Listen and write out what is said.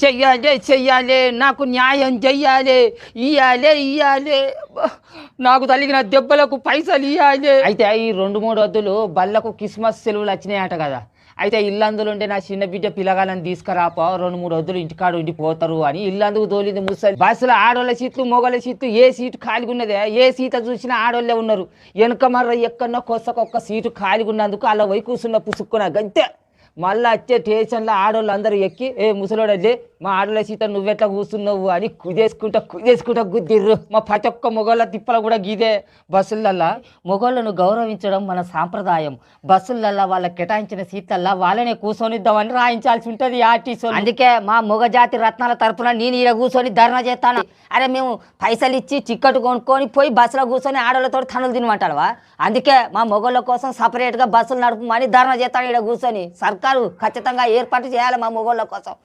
చెయ్యాలి చెయ్యాలి, నాకు న్యాయం చెయ్యాలి, ఇయ్యాలి ఇయ్యాలి, నాకు తగిలిన దెబ్బలకు పైసలు ఇయ్యాలి. అయితే ఈ 2-3 వద్దులు బళ్ళకు క్రిస్మస్ సెలవులు వచ్చినాయట కదా. అయితే ఇల్లందులో ఉంటే నా చిన్న బిడ్డ పిల్లగాలని తీసుకురాపో, 2-3 వద్దులు ఇంటికాడు ఉండిపోతారు అని ఇల్లందుకు తోలింది ముసలి. బస్సులో ఆడోళ్ళ సీట్లు మొగోళ్ళ సీట్లు ఏ సీటు ఖాళీగా ఉన్నదే, ఏ సీట చూసినా ఆడోళ్ళే ఉన్నారు. వెనక మర్ర ఎక్కడో కొసకొక్క సీటు ఖాళీగా ఉన్నందుకు అలా పోయి కూర్చున్న పుసుక్కున గంతే. మళ్ళీ వచ్చే స్టేషన్లో ఆడోళ్ళు అందరూ ఎక్కి, ఏ ముసలోడలే మా ఆడోళ్ళ సీత నువ్వెట్లా కూర్చున్నావు అని కుదేసుకుంటా గుద్దిర్రు. మా ప్రతి ఒక్క మొగోళ్ళ తిప్పల కూడా గీదే. బస్సులల్లా మొగోళ్ళను గౌరవించడం మన సాంప్రదాయం. బస్సులల్లా వాళ్ళకి కేటాయించిన సీట్లల్లా వాళ్ళనే కూర్చొనిద్దామని రాయించాల్సి ఉంటుంది ఆర్టీసీ. అందుకే మా మొగ జాతి రత్నాల తరపున నేను ఈడ కూర్చొని ధర్నా చేస్తాను. అరే మేము పైసలు ఇచ్చి టికెట్ కొనుక్కొని పోయి బస్సులో కూర్చొని ఆడోళ్ళతో తనులు తినమంటావా? అందుకే మా మొగోళ్ళ కోసం సపరేట్గా బస్సులు నడుపుమని ధర్నా చేస్తాను ఈడ కూర్చొని. సర్కారు ఖచ్చితంగా ఏర్పాటు చేయాలి మా మొగోళ్ళ కోసం.